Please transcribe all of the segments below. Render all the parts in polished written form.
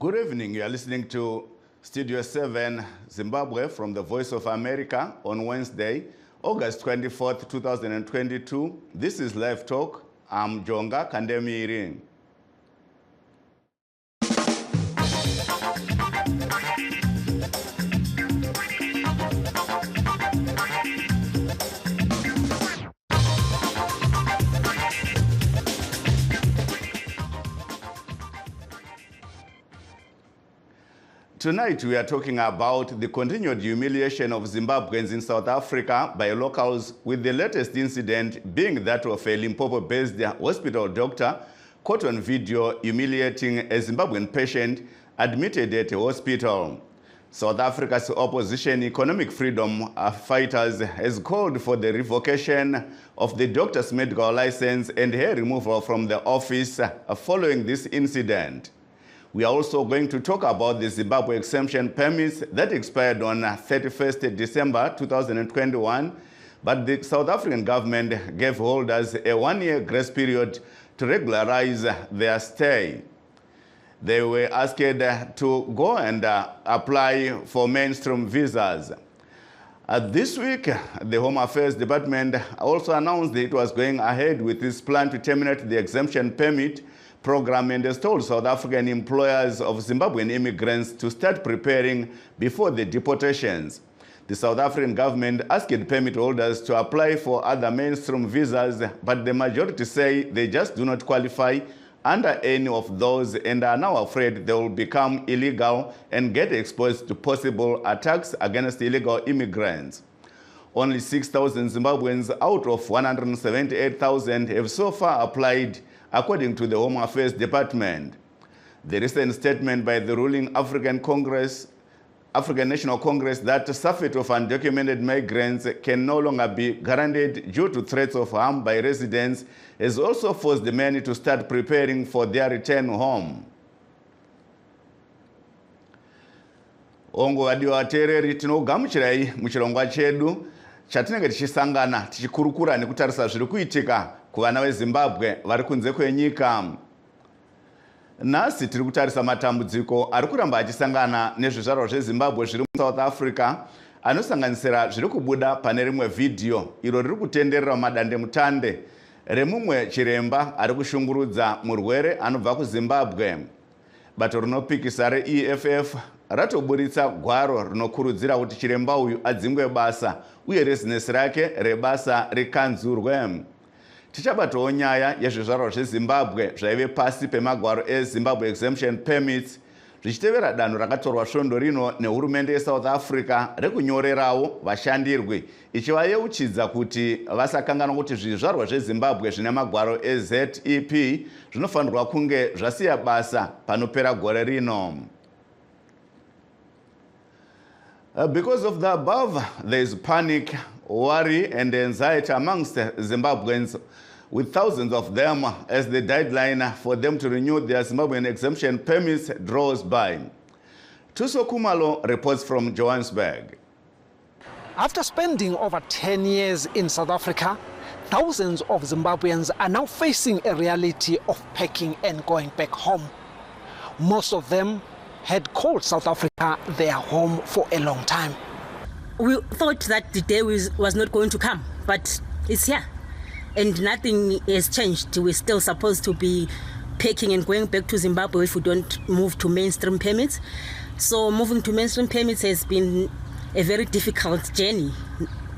Good evening. You are listening to Studio 7 Zimbabwe from the Voice of America on Wednesday, August 24th, 2022. This is Livetalk. I'm Jonga Kandemiri. Tonight, we are talking about the continued humiliation of Zimbabweans in South Africa by locals, with the latest incident being that of a Limpopo-based hospital doctor caught on video humiliating a Zimbabwean patient admitted at a hospital. South Africa's opposition economic freedom fighters has called for the revocation of the doctor's medical license and her removal from the office following this incident. We are also going to talk about the Zimbabwe exemption permits that expired on 31st December 2021, but the South African government gave holders a one-year grace period to regularize their stay. They were asked to go and apply for mainstream visas. This week, the Home Affairs Department also announced that it was going ahead with its plan to terminate the exemption permit program and has told South African employers of Zimbabwean immigrants to start preparing before the deportations. The South African government asked permit holders to apply for other mainstream visas, but the majority say they just do not qualify under any of those and are now afraid they will become illegal and get exposed to possible attacks against illegal immigrants. Only 6,000 Zimbabweans out of 178,000 have so far applied, according to the Home Affairs Department. The recent statement by the ruling African National Congress that a surfeit of undocumented migrants can no longer be guaranteed due to threats of harm by residents has also forced the many to start preparing for their return home. Ongo wadiwa watereri tinogamuchirai muchirongwa chedu chatinenge tichisangana tichikurukura nekutarisa zviri kuitika kuvana veZimbabwe vari kunze kwenyika. Nhasi tiri kutarisa matambudziko ari kuramba achisangana nezvizvarwa zveZimbabwe zviri muSouth Africa, anosanganisira zviri kubuda pane rimwe vhidhiyo iro riri kutenderera madandemutande remumwe chiremba ari kushungurudza murwere anobva kuZimbabwe. Bato rinopikisa reEFF ratoburitsa gwaro rinokurudzira kuti chiremba uyu adzingwe basa uye rezinesi rake rebasa rikanzurwe. Tichabatawo nyaya yezvizvarwa zveZimbabwe zvaive pasi pemagwaro eZimbabwe exemption permits zvichitevera danho rakatorwa svondo rino nehurumende yeSouth Africa rekunyorerawo vashandirwi ichivayeuchidza kuti vasakanganwa kuti zvizvarwa zveZimbabwe zvine magwaro eZEP zvinofanirwa kunge zvasiya basa panopera gore rino. Because of the above, there is panic, worry, and anxiety amongst Zimbabweans, with thousands of them as the deadline for them to renew their Zimbabwean exemption permits draws by. Tuso Kumalo reports from Johannesburg. After spending over 10 years in South Africa, thousands of Zimbabweans are now facing a reality of packing and going back home. Most of them had called South Africa their home for a long time. We thought that the day was not going to come, but it's here. And nothing has changed. We're still supposed to be packing and going back to Zimbabwe if we don't move to mainstream permits. So moving to mainstream permits has been a very difficult journey.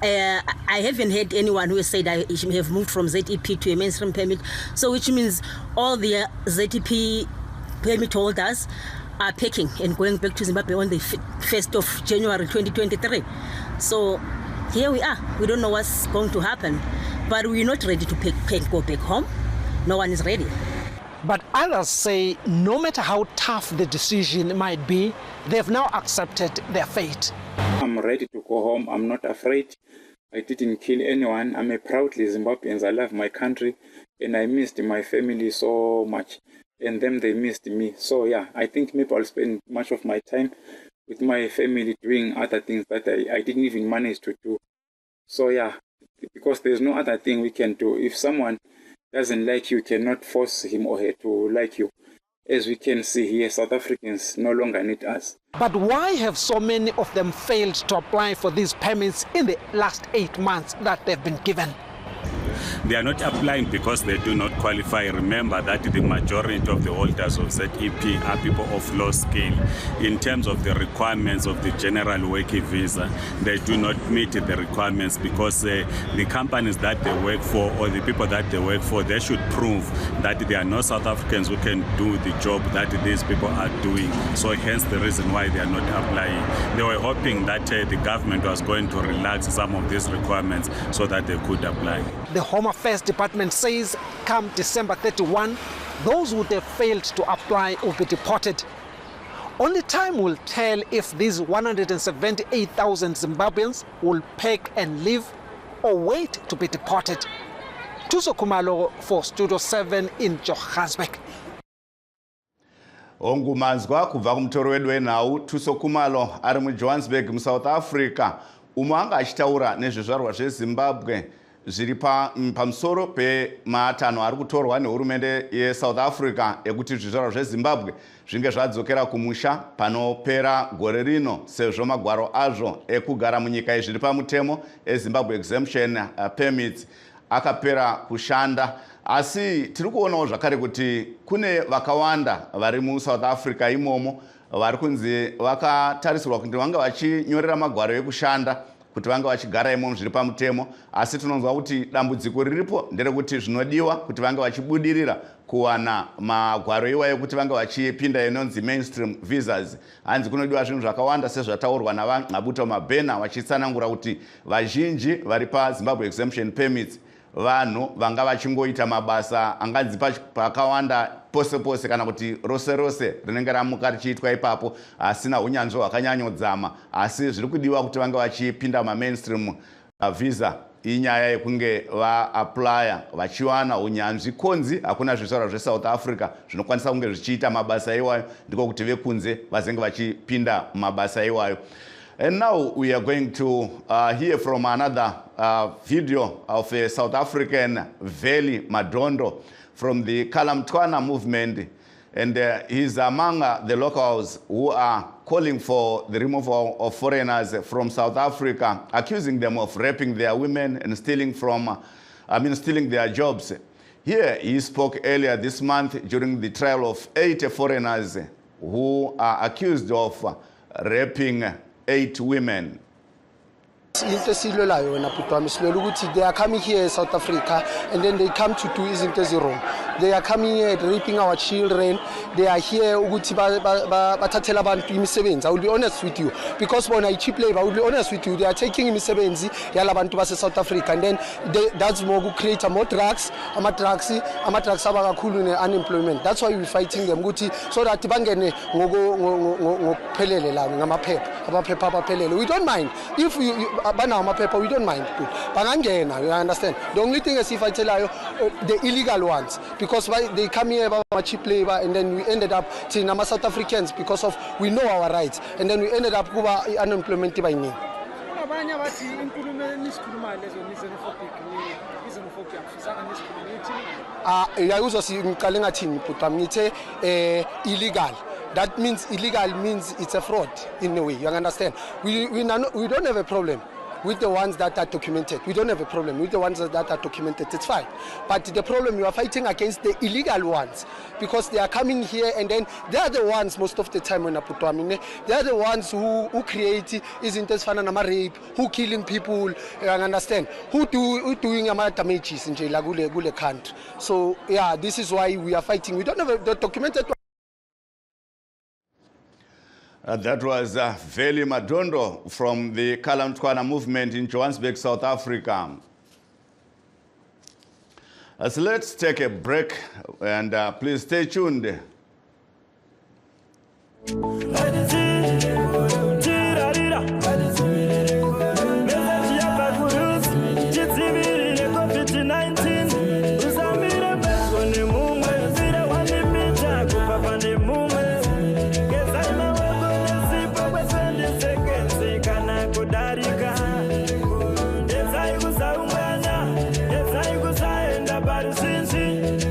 I haven't heard anyone who has said I have moved from ZEP to a mainstream permit. So which means all the ZEP permit holders are packing and going back to Zimbabwe on the 1st of January 2023. So here we are. We don't know what's going to happen, but we're not ready to pack and go back home. No one is ready. But others say no matter how tough the decision might be, they've now accepted their fate. I'm ready to go home. I'm not afraid. I didn't kill anyone. I'm a proudly Zimbabwean. I love my country and I missed my family so much. And then they missed me. So yeah, I think maybe I'll spend much of my time with my family doing other things that I didn't even manage to do. So yeah, because there's no other thing we can do. If someone doesn't like you, you cannot force him or her to like you. as we can see here, South Africans no longer need us. But why have so many of them failed to apply for these permits in the last 8 months that they've been given? They are not applying because they do not qualify. Remember that the majority of the holders of ZEP are people of low skill. In terms of the requirements of the general working visa, they do not meet the requirements because the companies that they work for or the people that they work for, they should prove that there are no South Africans who can do the job that these people are doing. So hence the reason why they are not applying. They were hoping that the government was going to relax some of these requirements so that they could apply. The Home Affairs Department says come December 31, those who have failed to apply will be deported. Only time will tell if these 178,000 Zimbabweans will pack and leave or wait to be deported. Tuso Kumalo for Studio 7 in Johannesburg. Ongumanzwa kubva kumutoro wedu wenhau Tuso Kumalo ari muJohannesburg muSouth Africa umwe anga achitaura nezvezvarwa zveZimbabwe zviri pamusoro pematanho ari kutorwa nehurumende yeSouth Africa ekuti zvizvarwa zveZimbabwe zvinge zvadzokera kumusha panopera gore rino sezvo magwaro azvo ekugara munyika zviri pamutemo eZimbabwe exemption permits akapera kushanda. Asi tiri kuonawo zvakare kuti kune vakawanda vari muSouth Africa imomo vari kunzi vakatarisirwa kuti vanga vachinyorera magwaro ekushanda kuti vanga vachigara imomo zviri pamutemo, asi tinonzwa kuti dambudziko riripo nderekuti zvinodiwa kuti vanga vachibudirira kuwana magwaro iwayo kuti vanga vachipinda inonzi mainstream visas. Hanzi kunodiwa zvinhu zvakawanda sezvataurwa navaNabuta Mabhena vachitsanangura kuti vazhinji vari paZimbabwe exemption permits vanhu vanga vachingoita mabasa anganzi pakawanda pose pose kana kuti rose rose rinenge ramuka richiitwa ipapo asina unyanzvi hwakanyanyodzama, asi zviri kudiwa kuti vanga vachipinda mainstream visa inyaya yekunge vaaplya vachiwana unyanzvi konzi hakuna zvizvarwa zveSouth Africa zvinokwanisa kunge zvichiita mabasa iwayo, ndiko kuti vekunze vazenge vachipinda mabasa iwayo. And now we are going to hear from another video of a South African Veli Madondo from the Kalamtwana movement. And he's among the locals who are calling for the removal of foreigners from South Africa, accusing them of raping their women and stealing their jobs. Here, he spoke earlier this month during the trial of 8 foreigners who are accused of raping 8 women. They are coming here in South Africa and then they come to do izinto wrong. They are coming here raping our children. They are here. I will be honest with you, because when I cheap labor, I will be honest with you. They are taking imisebenzi yala bantu base South Africa, and then that's more to create more drugs. Drugs abakakhulu unemployment. That's why we fighting them so that bangene ngophelele la ngamaphepha. We don't mind if we don't mind. You understand? The only thing is if I tell you the illegal ones, because they come here about cheap labor, and then we ended up seeing South Africans because of we know our rights, and then we ended up unemployment by me. Illegal. That means illegal means it's a fraud in a way. You understand? We don't have a problem with the ones that are documented. We don't have a problem with the ones that are documented. It's fine. But the problem, you are fighting against the illegal ones because they are coming here and then they are the ones most of the time when they are the ones who create rape, who killing people. You understand? Who doing damages in the country. So yeah, this is why we are fighting. We don't have the documented. That was Veli Madondo from the Kalamtwana movement in Johannesburg, South Africa. So let's take a break and please stay tuned.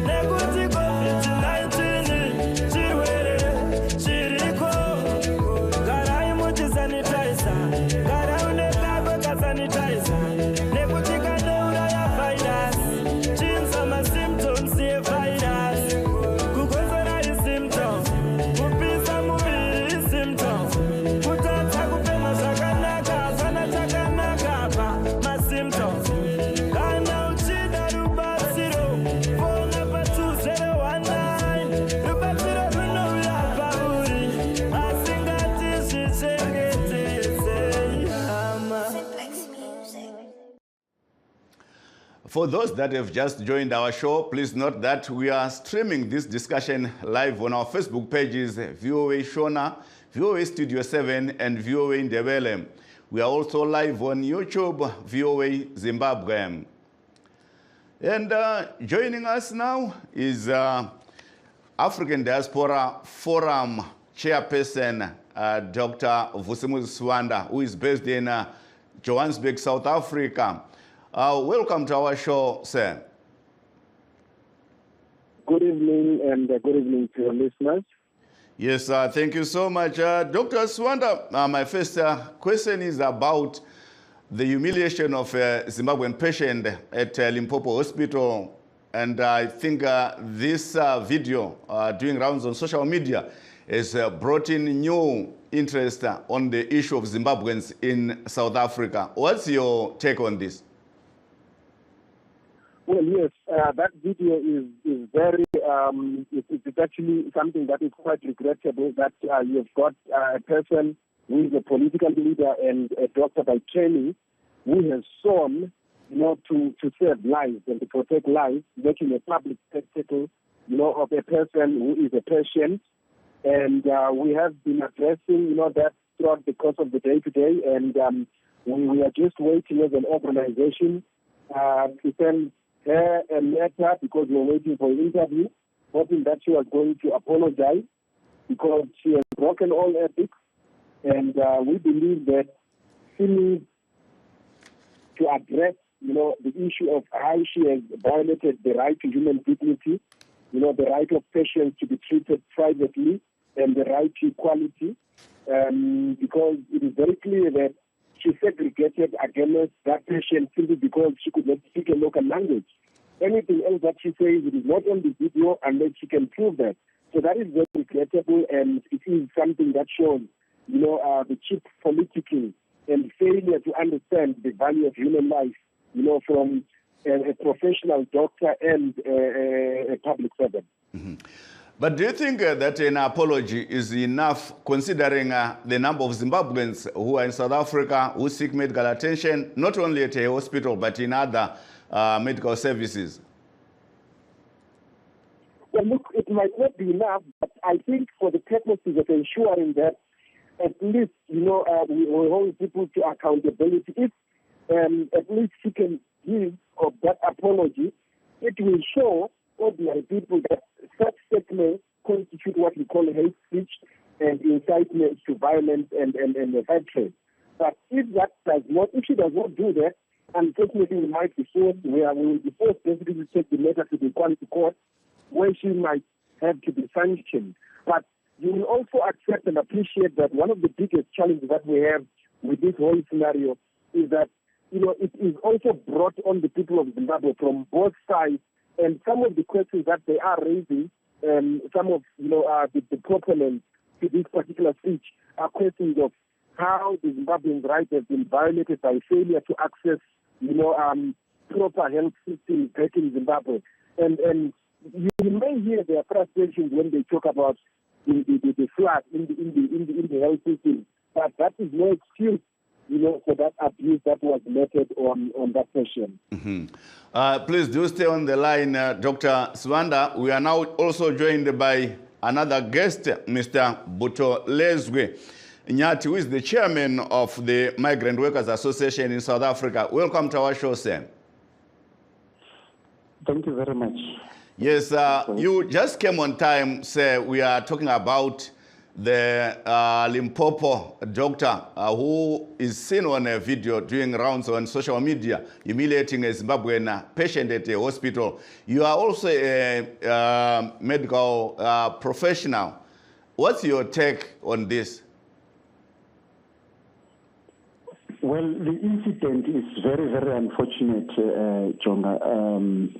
Nekuti COVID-19 For those that have just joined our show, please note that we are streaming this discussion live on our Facebook pages, VOA Shona, VOA Studio 7, and VOA Ndebele. We are also live on YouTube, VOA Zimbabwe. And joining us now is African Diaspora Forum Chairperson, Dr. Vusimuzi Swanda, who is based in Johannesburg, South Africa. Welcome to our show, sir. Good evening, and good evening to your listeners. Yes, thank you so much. Dr. Swanda, my first question is about the humiliation of a Zimbabwean patient at Limpopo Hospital. And I think this video doing rounds on social media has brought in new interest on the issue of Zimbabweans in South Africa. What's your take on this? Well, yes, that video is very, it's actually something that is quite regrettable, that you've got a person who is a political leader and a doctor by training who has sworn, to save lives and to protect lives, making a public spectacle, of a person who is a patient. And we have been addressing, that throughout the course of the day today, and we are just waiting as an organization to send her a letter because we're waiting for an interview, hoping that she was going to apologize because she has broken all ethics, and we believe that she needs to address, the issue of how she has violated the right to human dignity, the right of patients to be treated privately, and the right to equality, because it is very clear that she segregated against that patient simply because she could not speak a local language. Anything else that she says, it is not on the video unless she can prove that. So that is very regrettable, and it is something that shows, the cheap politicking and failure to understand the value of human life, from a professional doctor and a public servant. Mm-hmm. But do you think that an apology is enough, considering the number of Zimbabweans who are in South Africa who seek medical attention, not only at a hospital, but in other medical services? Well, look, it might not be enough, but I think for the purposes of ensuring that at least, we hold people to accountability, if at least she can give of that apology, it will show ordinary people that such statements constitute what we call hate speech and incitement to violence and hatred. But if she does not do that, unfortunately we might be forced, we will be forced basically to take the matter to the equality court, where she might have to be sanctioned. But you will also accept and appreciate that one of the biggest challenges that we have with this whole scenario is that, it is also brought on the people of Zimbabwe from both sides. And some of the questions that they are raising, some of the proponents to this particular speech are questions of how the Zimbabwean rights have been violated by failure to access, proper health systems back in Zimbabwe. And you may hear their frustrations when they talk about the flood in the health system, but that is no excuse, for that abuse that was meted on that patient. Mm-hmm. Please do stay on the line, Dr. Swanda. We are now also joined by another guest, Mr. Butolezwe Nyati, who is the chairman of the Migrant Workers Association in South Africa. Welcome to our show, sir. Thank you very much. Yes, you just came on time, sir. We are talking about the Limpopo doctor who is seen on a video doing rounds on social media, humiliating a Zimbabwean patient at a hospital. You are also a medical professional. What's your take on this? Well, the incident is very, very unfortunate, Jonga.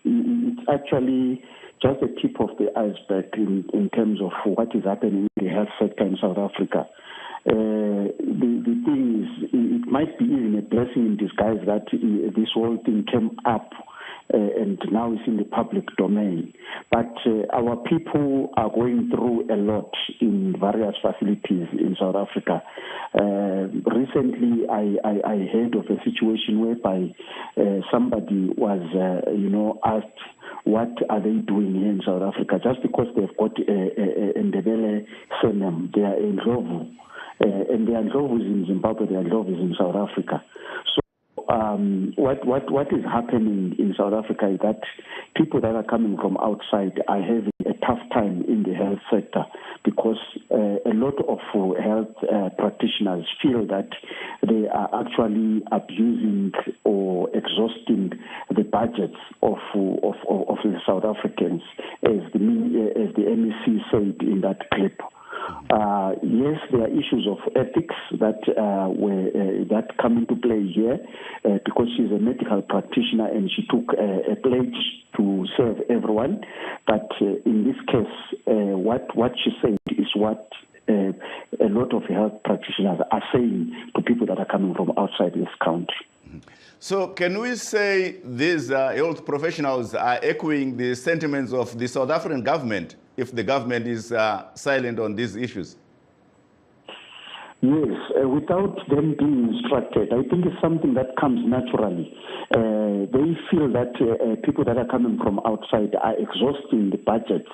It's actually just the tip of the iceberg in terms of what is happening in the health sector in South Africa. The thing is, it might be even a blessing in disguise that this whole thing came up and now it's in the public domain. But our people are going through a lot in various facilities in South Africa. Recently, I heard of a situation whereby somebody was, asked, what are they doing here in South Africa? Just because they've got a Ndebele surname, they are in Ndlovu. And they are Ndlovus in Zimbabwe, they are Ndlovus in South Africa. So what is happening in South Africa is that people that are coming from outside are having a tough time in the health sector because a lot of health practitioners feel that they are actually abusing or exhausting the budgets of the South Africans, as the MEC said in that clip. Yes, there are issues of ethics that come into play here because she's a medical practitioner and she took a pledge to serve everyone. But in this case, what she said is what a lot of health practitioners are saying to people that are coming from outside this country. So can we say these health professionals are echoing the sentiments of the South African government if the government is silent on these issues? Yes, without them being instructed, I think it's something that comes naturally. They feel that people that are coming from outside are exhausting the budgets.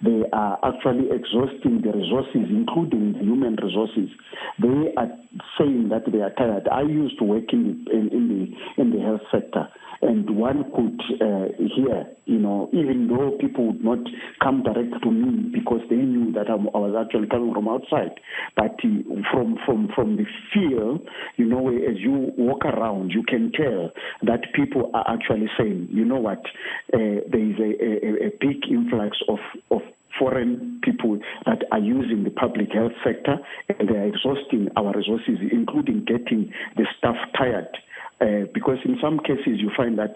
They are actually exhausting the resources, including the human resources. They are saying that they are tired. I used to work in the health sector, and one could hear, even though people would not come direct to me because they knew that I was actually coming from outside, but from the feel, as you walk around, you can tell that people are actually saying, you know what, there is a big influx of foreign people that are using the public health sector, and they are exhausting our resources, including getting the staff tired. Because in some cases you find that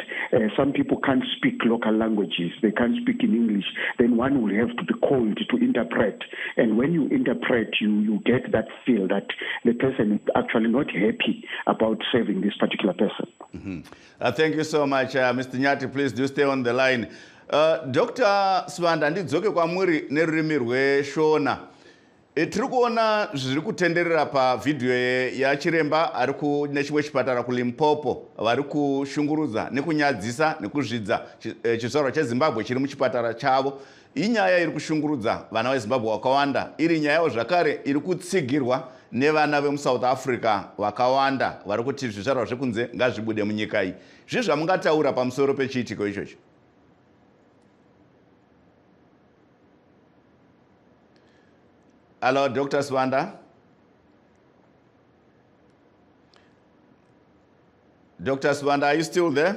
some people can't speak local languages, they can't speak in English, then one will have to be called to interpret. And when you interpret, you get that feel that the person is actually not happy about serving this particular person. Mm-hmm. Thank you so much, Mr. Nyati. Please do stay on the line. Dr. Swanda, ndidzoke kwamuri nerurimi rweshona. Tiri kuona zviri kutenderera pavidhiyo yachiremba ari nechimwe chipatara kuLimpopo vari kushungurudza nekunyadzisa nekuzvidza chizvarwa cheZimbabwe chiri muchipatara chavo. Inyaya iri kushungurudza vana veZimbabwe vakawanda, iri nyayawo zvakare iri kutsigirwa nevana vemuSouth Africa vakawanda vari kuti zvizvarwa zvekunze ngazvibude munyika iyi. Zvizvi zvamungataura pamusoro pechiitiko ichocho? Hello, Dr. Swanda. Dr. Swanda, are you still there?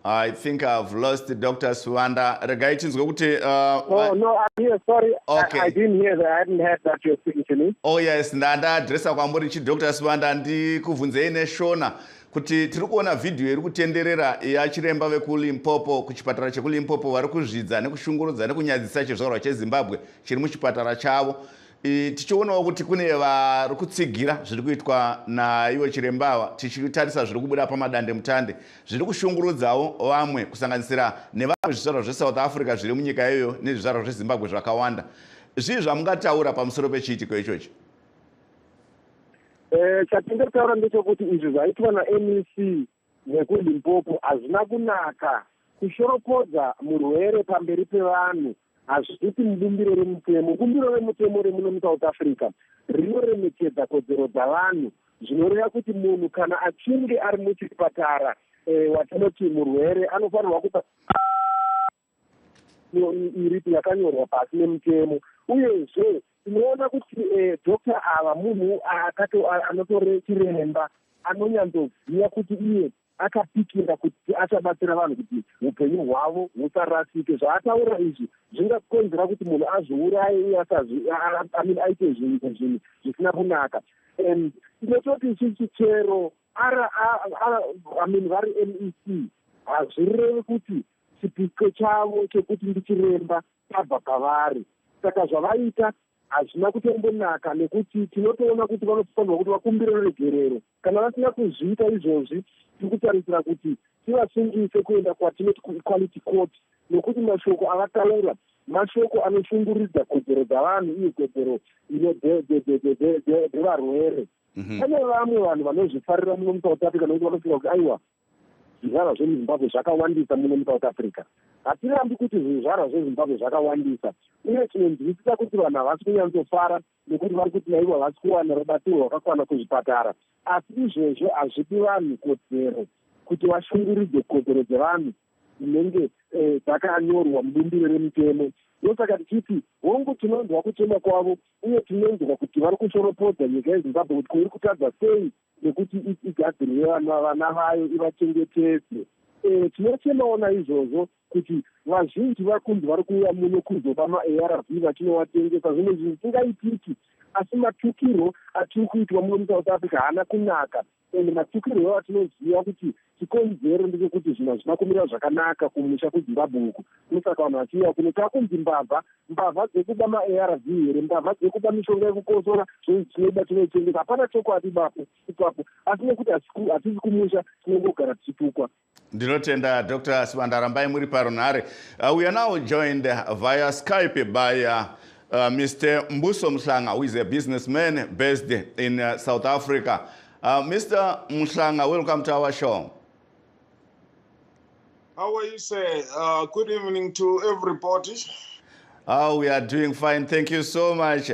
I think I've lost Dr. Swanda. No, I'm here. Sorry, okay. I didn't hear that. I hadn't heard that you're speaking to me. Oh, yes. Ndanda adresa kwamuri Dr. Swanda ndikubvunzei neshona kuti tiri kuona video iri kutenderera yachiremba vekuLimpopo kuchipatara chekuLimpopo vari kuzvidza nekushungurudza nekunyadzisa chizvarwa cheZimbabwe chiri muchipatara chavo. Tichionawo kuti kune vari kutsigira zviri kuitwa naivo chiremba tichitarisa zviri kubuda pamadande mutande zviri kushungurudzawo vamwe kusanganisira nevamwe zvizvarwa zveSouth Africa zviri munyika iyoyo nezvizvarwa zveZimbabwe zvakawanda. Zvii zvamungataura pamusoro pechiitiko ichochi? Chatingotaura ndechekuti izvi zvaitwa naMEC nekuLimpopo hazvina kunaka. Kushoropodza murwere pamberi pevanhu hazviti mubumbiro remutemo. Bumbiro remutemo remuno muSouth Africa rinoremekedza kodzero dzavanhu, zvinoreva kuti munhu kana achinge ari muchipatara watinoti murwere anofanirwa kupa iripi yakanyorwa pasi nemutemo. Uyezve tinoona kuti Dr. ava munhu anotore chiremba anonyanzoziva kuti iye akapikira kuti achabatsira vanhu kuti upenyu hwavo husarasike. Zvaataura izvi zvingakonzera kuti munhu azviuraye uye aite zvinhu zvisina kunaka. Tinototi ichi chero vari MEC hazvirevi kuti chipiko chavo chekuti ndichiremba chabva pavari. Saka zvavaita hazvina kutombonaka nekuti tinotoona kuti vanofanirwa kuti vakumbire ruregerero. Kana vasina kuzviita izvozvi, tiri kutarisira kuti tivasungise kuenda kwatinoti kuequality court, nekuti mashoko avataura mashoko anoshunguridza kodzero dzavanhu uye kodzero dzevarwere. Pane vamwe vanhu vanozvifarira muno muSouth Africa nokuti vanofunga kuti aiwa zvizvarwa zvemuZimbabwe zvakawandisa muno muSouth Africa. Hatirambi kuti zvizvarwa zveZimbabwe zvakawandisa, uye tinonzwisisa kuti vanhu havasi kunyatsofara nekuti vari kuti naivo havasi kuwana rubatsiro rwakakwana kuzvipatara. Asi izvozvo hazvipi vanhu kodzero kuti vashunguridze kodzero dzevanhu dzinenge dzakanyorwa mubumbiro remutemo. Ndosaka tichiti hongu tinonzwa kuchema kwavo uye tinonzwa kuti vari kushoropodza nyika yeZimbabwe kuti kuri kutadza sei nekuti igadzirire vana vayo ivachengetedze. Tinochemaona izvozvo kuti vazhinji vakunzi vari kuuya muno kuzoba ma-ARV vachinowatengesa. Zvimwe zvinhu tingaitiki, asi matukirwo atiri kuitwa muno muSouth Africa haana kunaka. Ende matukirwo atinoziva kuti chikonzero ndechekuti zvinhu hazvina kumira zvakanaka kumusha kuZimbabwe uku. Saka vanhu vachiuya kuno takunzi mbavha dzekuba ma-ARV here, mbavha dzekuba mishonga yekukosora zvinoda tinoitengesa. Hapana chokwadi ipapo, asi nekuti hatisi kumusha tinongogara tichitukwa. Ndinotenda Dr. Sibanda, rambai muri parunhare. We are now joined via Skype by Mr. Mbuso Mhlanga, who is a businessman based in South Africa. Mr. Mhlanga, welcome to our show. How are you, sir? Good evening to everybody. We are doing fine. Thank you so much.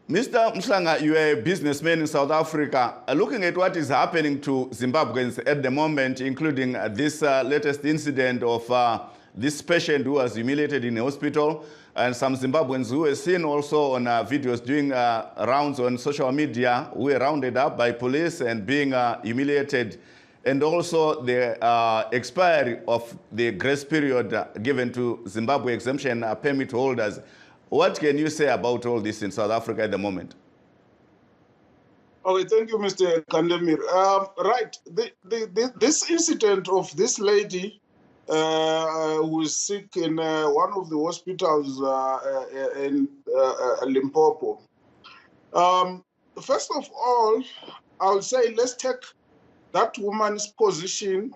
Mr. Mhlanga, you are a businessman in South Africa. Looking at what is happening to Zimbabweans at the moment, including this latest incident of this patient who was humiliated in a hospital, and some Zimbabweans who were seen also on videos doing rounds on social media, who were rounded up by police and being humiliated, and also the expiry of the grace period given to Zimbabwe exemption permit holders. What can you say about all this in South Africa at the moment? Okay, thank you, Mr. Kandemir. Right, this incident of this lady who is sick in one of the hospitals in Limpopo. First of all, I would say let's take that woman's position.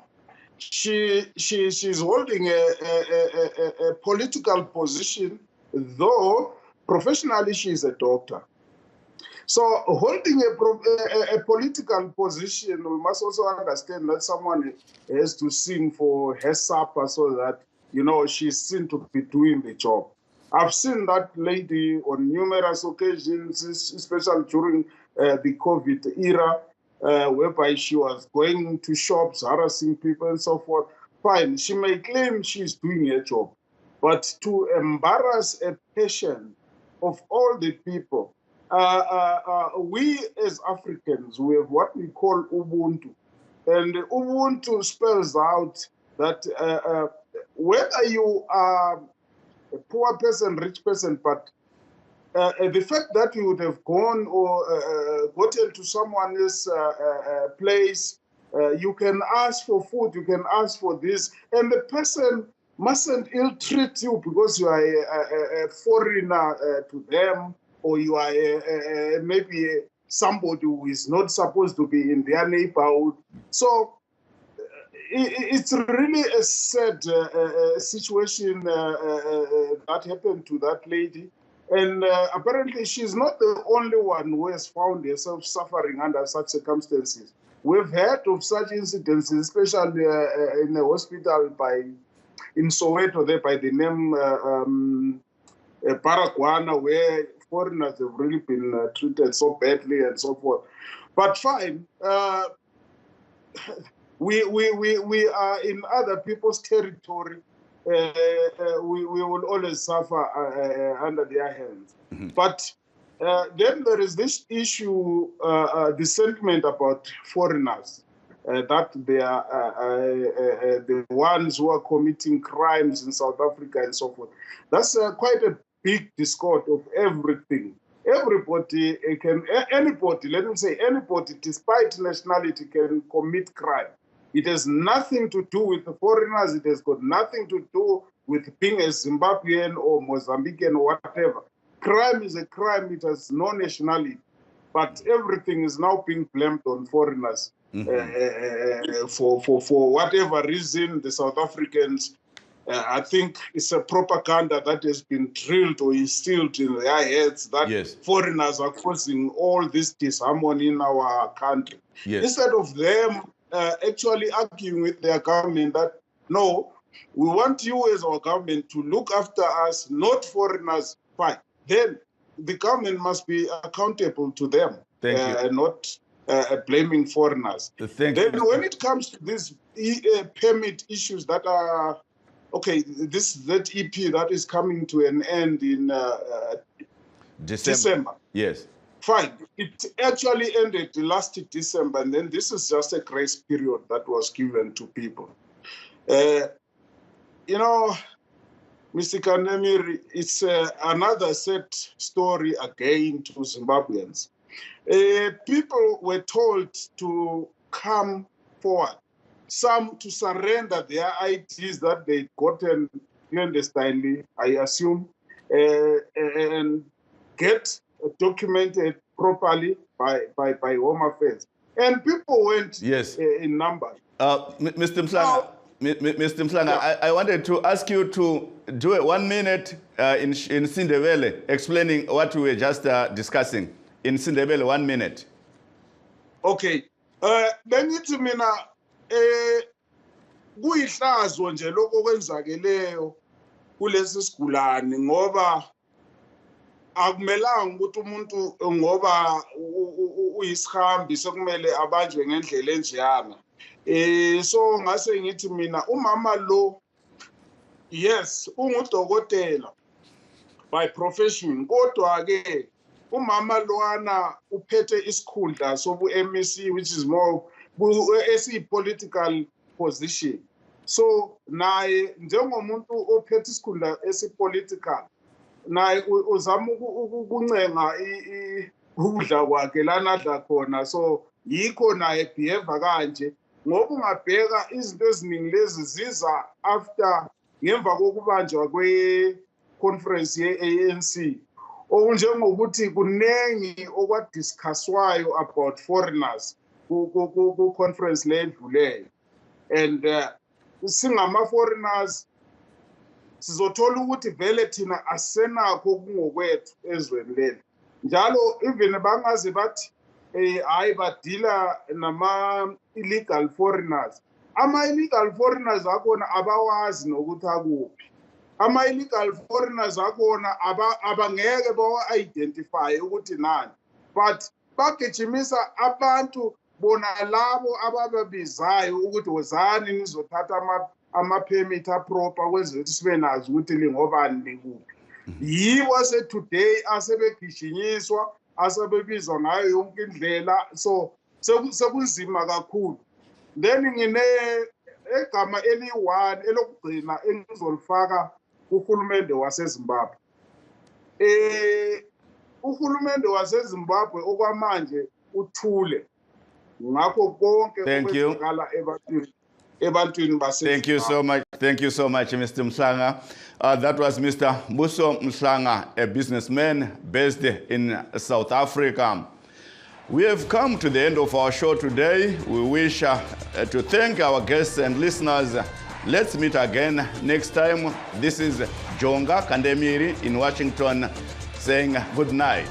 She's holding a political position, though professionally she is a doctor. So holding a political position, we must also understand that someone has to sing for her supper so that, you know, she's seen to be doing the job. I've seen that lady on numerous occasions, especially during the COVID era, whereby she was going to shops, harassing people and so forth. Fine, she may claim she's doing her job. But to embarrass a patient of all the people, we as Africans, we have what we call Ubuntu. And Ubuntu spells out that whether you are a poor person, rich person, but the fact that you would have gone or gotten to someone else's place, you can ask for food, you can ask for this, and the person mustn't ill-treat you because you are a foreigner to them, or you are maybe somebody who is not supposed to be in their neighborhood. So it's really a sad situation that happened to that lady. And apparently she's not the only one who has found herself suffering under such circumstances. We've heard of such incidents, especially in a hospital in Soweto, there by the name Paraguana, where foreigners have really been treated so badly and so forth. But fine, we are in other people's territory. We will always suffer under their hands. Mm-hmm. But then there is this issue, the sentiment about foreigners, that they are the ones who are committing crimes in South Africa and so forth. That's quite a big discord of everything. Everybody anybody, let me say anybody, despite nationality, can commit crime. It has nothing to do with the foreigners. It has got nothing to do with being a Zimbabwean or Mozambican or whatever. crime is a crime. It has no nationality. But everything is now being blamed on foreigners. For whatever reason, the South Africans, I think it's a propaganda that has been drilled or instilled in their heads that foreigners are causing all this disharmony in our country. Instead of them actually arguing with their government that, no, we want you as our government to look after us, not foreigners. Fine. Then the government must be accountable to them and not blaming foreigners. Then when it comes to these permit issues that are, okay, this ZEP that is coming to an end in December. Yes. Fine. It actually ended last December, and then this is just a grace period that was given to people. You know, Mr. Kanemiri, it's another sad story again to Zimbabweans. People were told to come forward, some to surrender their IDs that they'd gotten clandestinely, I assume, and get documented properly by Home Affairs. And people went in numbers. Mr. Mhlanga, Mr. Mhlanga, I wanted to ask you to do a 1 minute in Sindebele, explaining what we were just discussing. In Sindebele, 1 minute. Okay. Bengithi mina kuyihlazo nje lokho kwenzakeleyo kulesi sigulane ngoba akumelanga ukuthi umuntu ngoba uyisihambi sokumele abanjwe ngendlela enjeyana. So ngase ngithi mina umama lo, yes, ungudokotela by profession, kodwa ke umama loana uphethe isikhundla sobu MEC, which is more political position. So naye njengomuntu ophethe isikhundla esipolitical, naye uzama ukuncenga ukudla kwakhe lana adla khona. So yikho naye behave kanje. Ngoba ungabheka izinto eziningi lezi ziza after ngemva kokubanjwa kwe-conference ye-ANC. Okunjengokuthi kunengi okwadiscusswayo about foreigners ku-conference le edluleyo. And singama-foreigners sizothola ukuthi vele thina asenakho okungokwethu ezweni leli. Njalo even bangaze bathi hayi badila nama-illegal foreigners. Ama-illegal foreigners akhona abawazi nokuthi akuphi. Ama-illegal foreigners akhona abangeke bawa-identify ukuthi nani. But bagijimisa abantu bona labo abababizayo ukuthi wozani nizothatha ama-permit aproper kwenzela ukuthi sibe nazi ukuthi lingobani likuphi. Yibo today asebegijinyiswa, asebebizwa ngayo yonke indlela. So sekunzima kakhulu. Then ngine egama eli-1 elokugcina engizolifaka uhulumende waseZimbabwe. Uhulumende waseZimbabwe okwamanje uthule ngakho konke okwenzakala ebantwini base. Thank you so much. Thank you so much, Mr. Mhlanga. That was Mr. Buso Mhlanga, a businessman based in South Africa. We have come to the end of our show today. We wish to thank our guests and listeners. Let's meet again next time. This is Jonga Kandemiri in Washington saying good night.